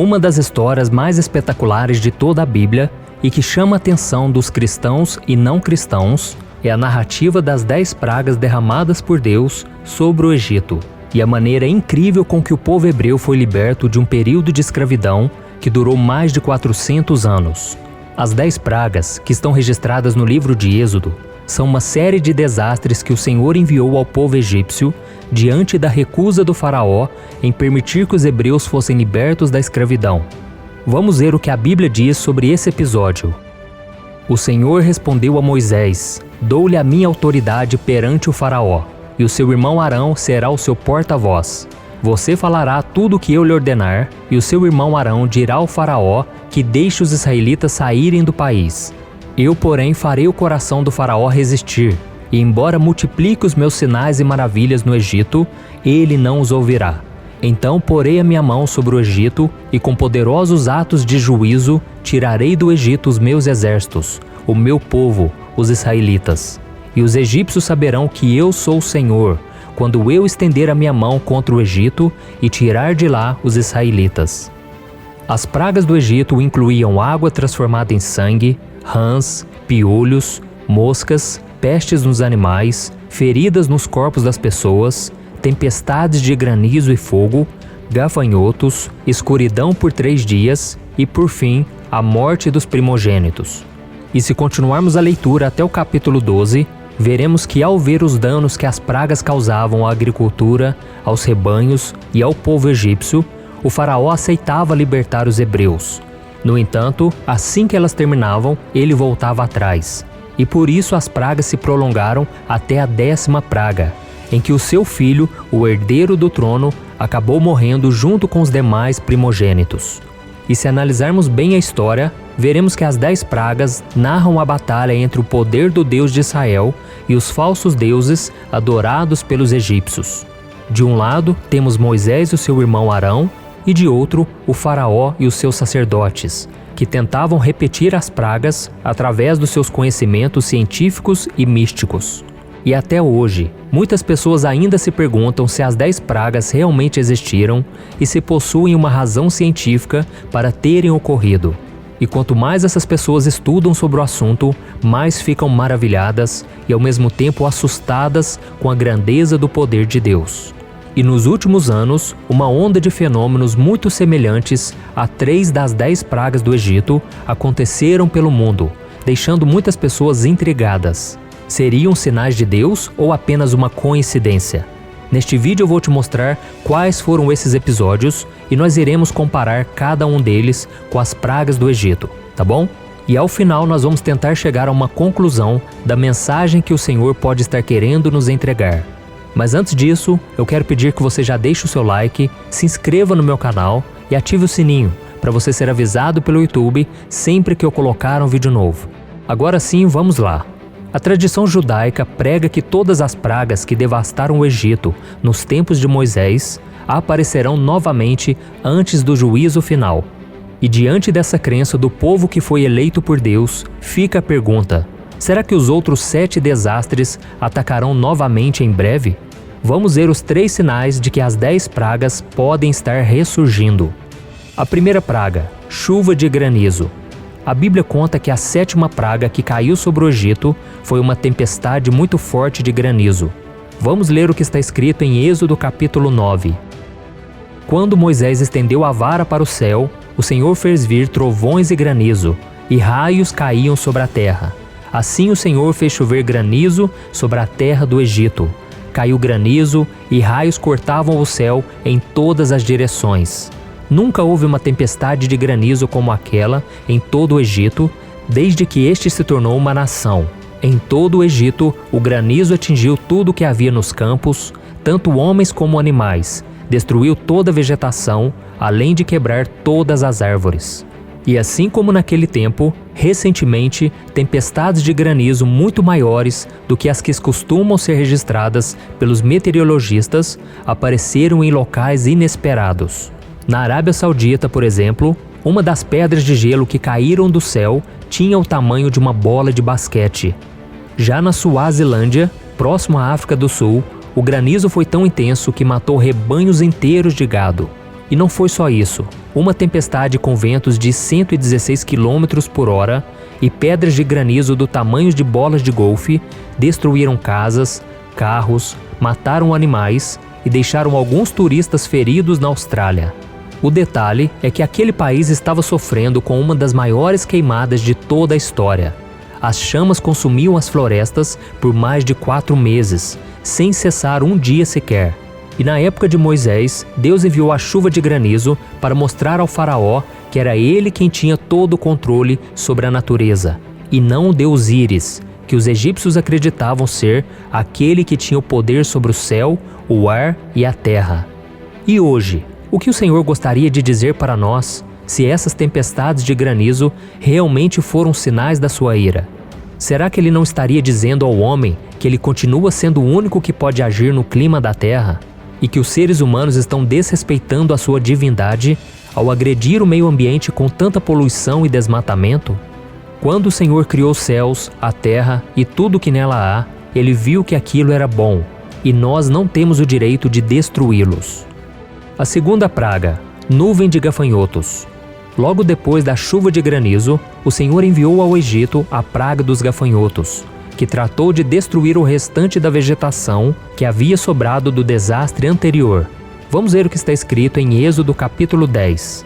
Uma das histórias mais espetaculares de toda a Bíblia e que chama a atenção dos cristãos e não cristãos é a narrativa das 10 pragas derramadas por Deus sobre o Egito e a maneira incrível com que o povo hebreu foi liberto de um período de escravidão que durou mais de 400 anos. As 10 pragas, que estão registradas no livro de Êxodo, são uma série de desastres que o Senhor enviou ao povo egípcio diante da recusa do faraó em permitir que os hebreus fossem libertos da escravidão. Vamos ver o que a Bíblia diz sobre esse episódio. O Senhor respondeu a Moisés: "Dou-lhe a minha autoridade perante o faraó, e o seu irmão Arão será o seu porta-voz. Você falará tudo o que eu lhe ordenar, e o seu irmão Arão dirá ao faraó que deixe os israelitas saírem do país. Eu, porém, farei o coração do faraó resistir, e embora multiplique os meus sinais e maravilhas no Egito, ele não os ouvirá. Então porei a minha mão sobre o Egito, e com poderosos atos de juízo tirarei do Egito os meus exércitos, o meu povo, os israelitas. E os egípcios saberão que eu sou o Senhor, quando eu estender a minha mão contra o Egito e tirar de lá os israelitas." As pragas do Egito incluíam água transformada em sangue, rãs, piolhos, moscas, pestes nos animais, feridas nos corpos das pessoas, tempestades de granizo e fogo, gafanhotos, escuridão por 3 dias e, por fim, a morte dos primogênitos. E se continuarmos a leitura até o capítulo 12, veremos que ao ver os danos que as pragas causavam à agricultura, aos rebanhos e ao povo egípcio, o faraó aceitava libertar os hebreus. No entanto, assim que elas terminavam, ele voltava atrás. E por isso as pragas se prolongaram até a 10ª praga, em que o seu filho, o herdeiro do trono, acabou morrendo junto com os demais primogênitos. E se analisarmos bem a história, veremos que as 10 pragas narram a batalha entre o poder do Deus de Israel e os falsos deuses adorados pelos egípcios. De um lado, temos Moisés e o seu irmão Arão, e de outro, o faraó e os seus sacerdotes, que tentavam repetir as pragas através dos seus conhecimentos científicos e místicos. E até hoje, muitas pessoas ainda se perguntam se as 10 pragas realmente existiram e se possuem uma razão científica para terem ocorrido. E quanto mais essas pessoas estudam sobre o assunto, mais ficam maravilhadas e ao mesmo tempo assustadas com a grandeza do poder de Deus. E nos últimos anos, uma onda de fenômenos muito semelhantes a 3 das 10 pragas do Egito aconteceram pelo mundo, deixando muitas pessoas intrigadas. Seriam sinais de Deus ou apenas uma coincidência? Neste vídeo eu vou te mostrar quais foram esses episódios e nós iremos comparar cada um deles com as pragas do Egito, tá bom? E ao final nós vamos tentar chegar a uma conclusão da mensagem que o Senhor pode estar querendo nos entregar. Mas antes disso, eu quero pedir que você já deixe o seu like, se inscreva no meu canal e ative o sininho para você ser avisado pelo YouTube sempre que eu colocar um vídeo novo. Agora sim, vamos lá. A tradição judaica prega que todas as pragas que devastaram o Egito nos tempos de Moisés aparecerão novamente antes do juízo final. E diante dessa crença do povo que foi eleito por Deus, fica a pergunta: será que os outros 7 desastres atacarão novamente em breve? Vamos ver os 3 sinais de que as 10 pragas podem estar ressurgindo. A primeira praga, chuva de granizo. A Bíblia conta que a 7ª praga que caiu sobre o Egito foi uma tempestade muito forte de granizo. Vamos ler o que está escrito em Êxodo capítulo 9. Quando Moisés estendeu a vara para o céu, o Senhor fez vir trovões e granizo, e raios caíam sobre a terra. Assim o Senhor fez chover granizo sobre a terra do Egito. Caiu granizo e raios cortavam o céu em todas as direções. Nunca houve uma tempestade de granizo como aquela em todo o Egito, desde que este se tornou uma nação. Em todo o Egito, o granizo atingiu tudo o que havia nos campos, tanto homens como animais, destruiu toda a vegetação, além de quebrar todas as árvores. E assim como naquele tempo, recentemente, tempestades de granizo muito maiores do que as que costumam ser registradas pelos meteorologistas apareceram em locais inesperados. Na Arábia Saudita, por exemplo, uma das pedras de gelo que caíram do céu tinha o tamanho de uma bola de basquete. Já na Suazilândia, próximo à África do Sul, o granizo foi tão intenso que matou rebanhos inteiros de gado. E não foi só isso. Uma tempestade com ventos de 116 km por hora e pedras de granizo do tamanho de bolas de golfe destruíram casas, carros, mataram animais e deixaram alguns turistas feridos na Austrália. O detalhe é que aquele país estava sofrendo com uma das maiores queimadas de toda a história. As chamas consumiam as florestas por mais de 4 meses, sem cessar um dia sequer. E na época de Moisés, Deus enviou a chuva de granizo para mostrar ao faraó que era ele quem tinha todo o controle sobre a natureza, e não o deus Íris, que os egípcios acreditavam ser aquele que tinha o poder sobre o céu, o ar e a terra. E hoje, o que o Senhor gostaria de dizer para nós se essas tempestades de granizo realmente foram sinais da sua ira? Será que ele não estaria dizendo ao homem que ele continua sendo o único que pode agir no clima da terra? E que os seres humanos estão desrespeitando a sua divindade ao agredir o meio ambiente com tanta poluição e desmatamento? Quando o Senhor criou os céus, a terra e tudo o que nela há, ele viu que aquilo era bom, e nós não temos o direito de destruí-los. A segunda praga, nuvem de gafanhotos. Logo depois da chuva de granizo, o Senhor enviou ao Egito a praga dos gafanhotos, que tratou de destruir o restante da vegetação que havia sobrado do desastre anterior. Vamos ver o que está escrito em Êxodo capítulo 10.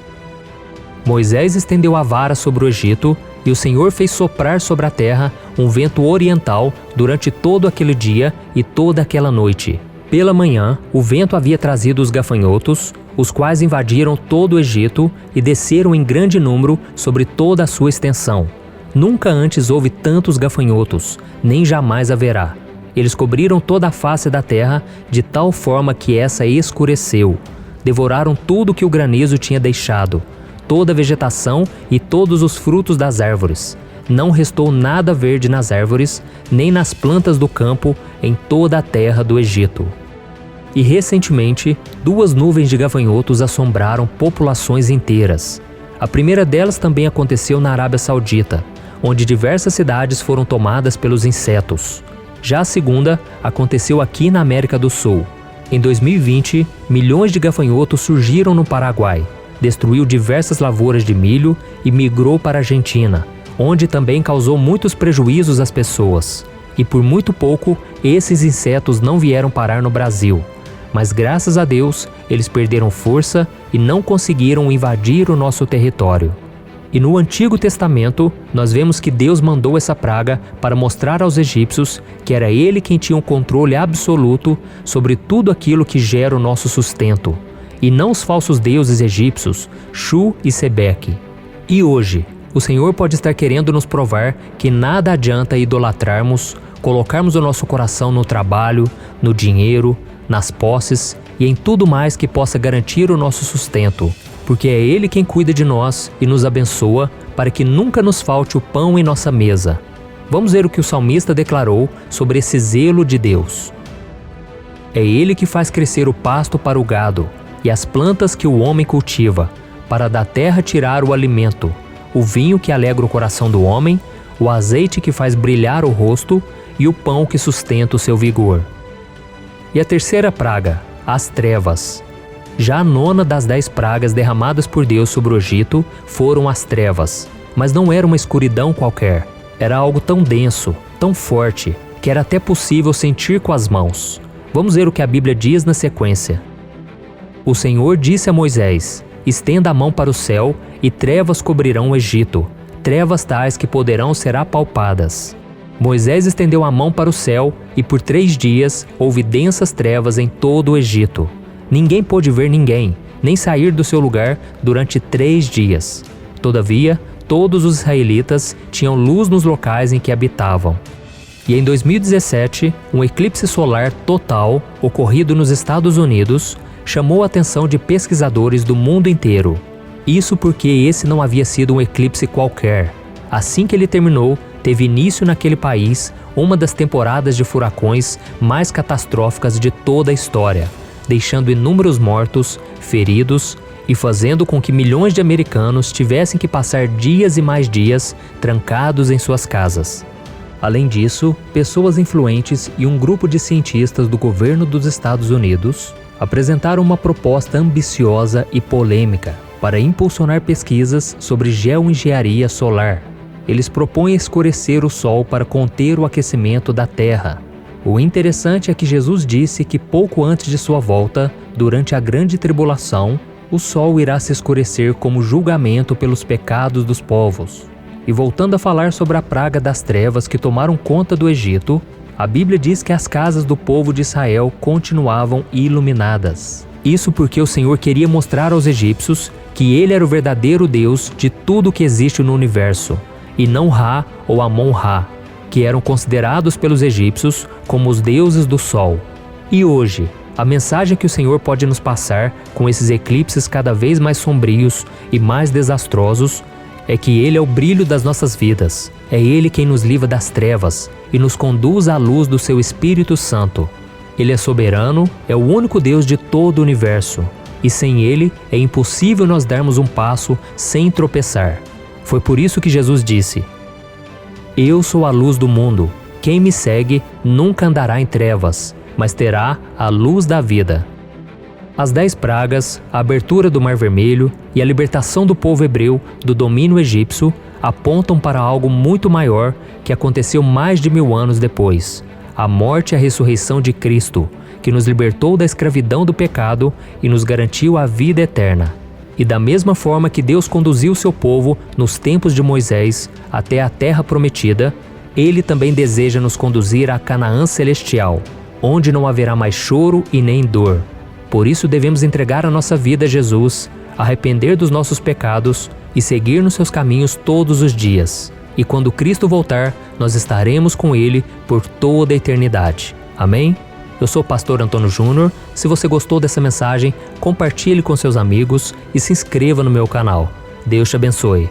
Moisés estendeu a vara sobre o Egito, e o Senhor fez soprar sobre a terra um vento oriental durante todo aquele dia e toda aquela noite. Pela manhã, o vento havia trazido os gafanhotos, os quais invadiram todo o Egito e desceram em grande número sobre toda a sua extensão. Nunca antes houve tantos gafanhotos, nem jamais haverá. Eles cobriram toda a face da terra de tal forma que essa escureceu. Devoraram tudo que o granizo tinha deixado, toda a vegetação e todos os frutos das árvores. Não restou nada verde nas árvores, nem nas plantas do campo em toda a terra do Egito. E recentemente, 2 nuvens de gafanhotos assombraram populações inteiras. A primeira delas também aconteceu na Arábia Saudita, onde diversas cidades foram tomadas pelos insetos. Já a segunda aconteceu aqui na América do Sul. Em 2020, milhões de gafanhotos surgiram no Paraguai, destruiu diversas lavouras de milho e migrou para a Argentina, onde também causou muitos prejuízos às pessoas. E por muito pouco, esses insetos não vieram parar no Brasil. Mas graças a Deus, eles perderam força e não conseguiram invadir o nosso território. E no Antigo Testamento, nós vemos que Deus mandou essa praga para mostrar aos egípcios que era Ele quem tinha um controle absoluto sobre tudo aquilo que gera o nosso sustento, e não os falsos deuses egípcios, Shu e Sebeque. E hoje, o Senhor pode estar querendo nos provar que nada adianta idolatrarmos, colocarmos o nosso coração no trabalho, no dinheiro, nas posses e em tudo mais que possa garantir o nosso sustento, porque é Ele quem cuida de nós e nos abençoa para que nunca nos falte o pão em nossa mesa. Vamos ver o que o salmista declarou sobre esse zelo de Deus. É Ele que faz crescer o pasto para o gado e as plantas que o homem cultiva, para da terra tirar o alimento, o vinho que alegra o coração do homem, o azeite que faz brilhar o rosto e o pão que sustenta o seu vigor. E a terceira praga, as trevas. Já a 9ª das 10 pragas derramadas por Deus sobre o Egito foram as trevas, mas não era uma escuridão qualquer. Era algo tão denso, tão forte, que era até possível sentir com as mãos. Vamos ver o que a Bíblia diz na sequência. O Senhor disse a Moisés: estenda a mão para o céu e trevas cobrirão o Egito, trevas tais que poderão ser apalpadas. Moisés estendeu a mão para o céu e por 3 dias houve densas trevas em todo o Egito. Ninguém pôde ver ninguém, nem sair do seu lugar durante 3 dias. Todavia, todos os israelitas tinham luz nos locais em que habitavam. E em 2017, um eclipse solar total, ocorrido nos Estados Unidos, chamou a atenção de pesquisadores do mundo inteiro. Isso porque esse não havia sido um eclipse qualquer. Assim que ele terminou, teve início naquele país uma das temporadas de furacões mais catastróficas de toda a história, deixando inúmeros mortos, feridos e fazendo com que milhões de americanos tivessem que passar dias e mais dias trancados em suas casas. Além disso, pessoas influentes e um grupo de cientistas do governo dos Estados Unidos apresentaram uma proposta ambiciosa e polêmica para impulsionar pesquisas sobre geoengenharia solar. Eles propõem escurecer o Sol para conter o aquecimento da Terra. O interessante é que Jesus disse que pouco antes de sua volta, durante a grande tribulação, o Sol irá se escurecer como julgamento pelos pecados dos povos. E voltando a falar sobre a praga das trevas que tomaram conta do Egito, a Bíblia diz que as casas do povo de Israel continuavam iluminadas. Isso porque o Senhor queria mostrar aos egípcios que Ele era o verdadeiro Deus de tudo que existe no universo, e não Ra ou Amon-Ra, que eram considerados pelos egípcios como os deuses do sol. E hoje, a mensagem que o Senhor pode nos passar com esses eclipses cada vez mais sombrios e mais desastrosos é que Ele é o brilho das nossas vidas. É Ele quem nos livra das trevas e nos conduz à luz do Seu Espírito Santo. Ele é soberano, é o único Deus de todo o universo, e sem Ele é impossível nós darmos um passo sem tropeçar. Foi por isso que Jesus disse: Eu sou a luz do mundo. Quem me segue nunca andará em trevas, mas terá a luz da vida. As 10 pragas, a abertura do Mar Vermelho e a libertação do povo hebreu do domínio egípcio apontam para algo muito maior que aconteceu mais de 1000 anos depois: a morte e a ressurreição de Cristo, que nos libertou da escravidão do pecado e nos garantiu a vida eterna. E da mesma forma que Deus conduziu seu povo nos tempos de Moisés até a terra prometida, Ele também deseja nos conduzir a Canaã celestial, onde não haverá mais choro e nem dor. Por isso devemos entregar a nossa vida a Jesus, arrepender dos nossos pecados e seguir nos seus caminhos todos os dias. E quando Cristo voltar, nós estaremos com Ele por toda a eternidade. Amém? Eu sou o pastor Antônio Júnior. Se você gostou dessa mensagem, compartilhe com seus amigos e se inscreva no meu canal. Deus te abençoe.